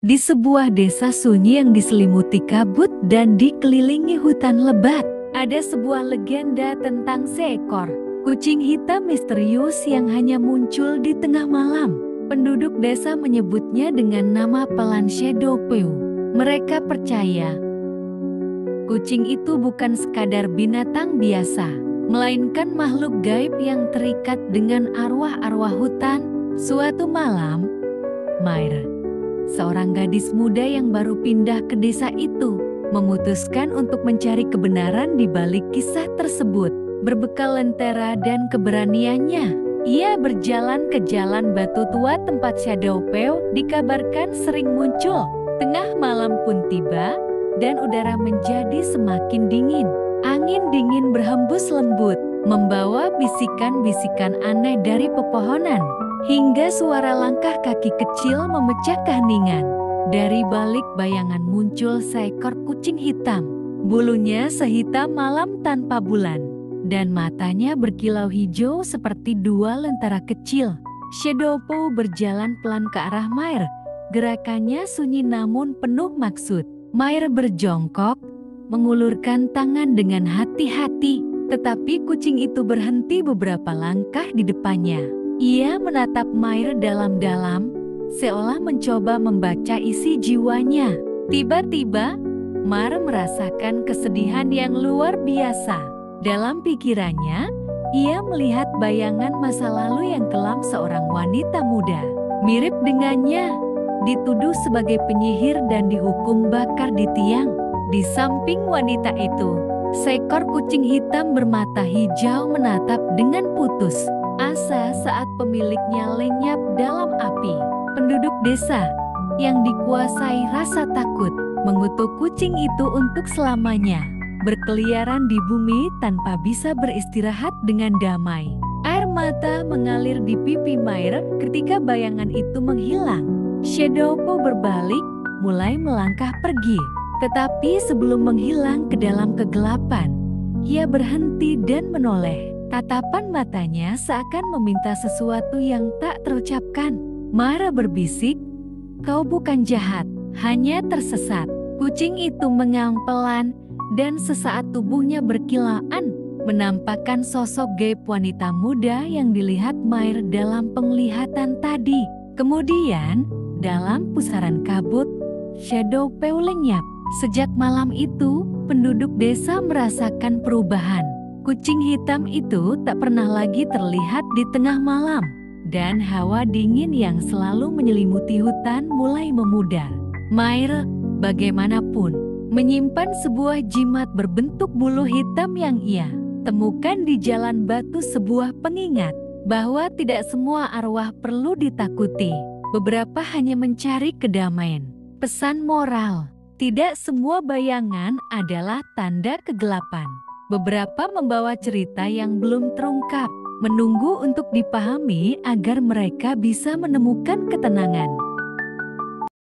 Di sebuah desa sunyi yang diselimuti kabut dan dikelilingi hutan lebat, ada sebuah legenda tentang seekor kucing hitam misterius yang hanya muncul di tengah malam. Penduduk desa menyebutnya dengan nama pelan Shadowpew. Mereka percaya kucing itu bukan sekadar binatang biasa, melainkan makhluk gaib yang terikat dengan arwah-arwah hutan. Suatu malam, Myra, seorang gadis muda yang baru pindah ke desa itu, memutuskan untuk mencari kebenaran di balik kisah tersebut. Berbekal lentera dan keberaniannya, ia berjalan ke jalan batu tua tempat Shadowpew dikabarkan sering muncul. Tengah malam pun tiba, dan udara menjadi semakin dingin. Angin dingin berhembus lembut, membawa bisikan-bisikan aneh dari pepohonan, hingga suara langkah kaki kecil memecah keheningan. Dari balik bayangan muncul seekor kucing hitam. Bulunya sehitam malam tanpa bulan, dan matanya berkilau hijau seperti dua lentera kecil. Shadowpew berjalan pelan ke arah Myra. Gerakannya sunyi namun penuh maksud. Myra berjongkok, mengulurkan tangan dengan hati-hati, tetapi kucing itu berhenti beberapa langkah di depannya. Ia menatap Myra dalam-dalam, seolah mencoba membaca isi jiwanya. Tiba-tiba, Myra merasakan kesedihan yang luar biasa. Dalam pikirannya, ia melihat bayangan masa lalu yang kelam seorang wanita muda. Mirip dengannya, dituduh sebagai penyihir dan dihukum bakar di tiang. Di samping wanita itu, seekor kucing hitam bermata hijau menatap dengan putus asa saat pemiliknya lenyap dalam api. Penduduk desa yang dikuasai rasa takut mengutuk kucing itu untuk selamanya, berkeliaran di bumi tanpa bisa beristirahat dengan damai. Air mata mengalir di pipi Myra ketika bayangan itu menghilang. Shadowpew berbalik, mulai melangkah pergi. Tetapi sebelum menghilang ke dalam kegelapan, ia berhenti dan menoleh. Tatapan matanya seakan meminta sesuatu yang tak terucapkan. Myra berbisik, "Kau bukan jahat, hanya tersesat." Kucing itu mengaum pelan, dan sesaat tubuhnya berkilaan, menampakkan sosok gaib wanita muda yang dilihat Myra dalam penglihatan tadi. Kemudian, dalam pusaran kabut, Shadowpew lenyap. Sejak malam itu, penduduk desa merasakan perubahan. Kucing hitam itu tak pernah lagi terlihat di tengah malam, dan hawa dingin yang selalu menyelimuti hutan mulai memudar. Myra, bagaimanapun, menyimpan sebuah jimat berbentuk bulu hitam yang ia temukan di jalan batu, sebuah pengingat bahwa tidak semua arwah perlu ditakuti. Beberapa hanya mencari kedamaian. Pesan moral, tidak semua bayangan adalah tanda kegelapan. Beberapa membawa cerita yang belum terungkap, menunggu untuk dipahami agar mereka bisa menemukan ketenangan.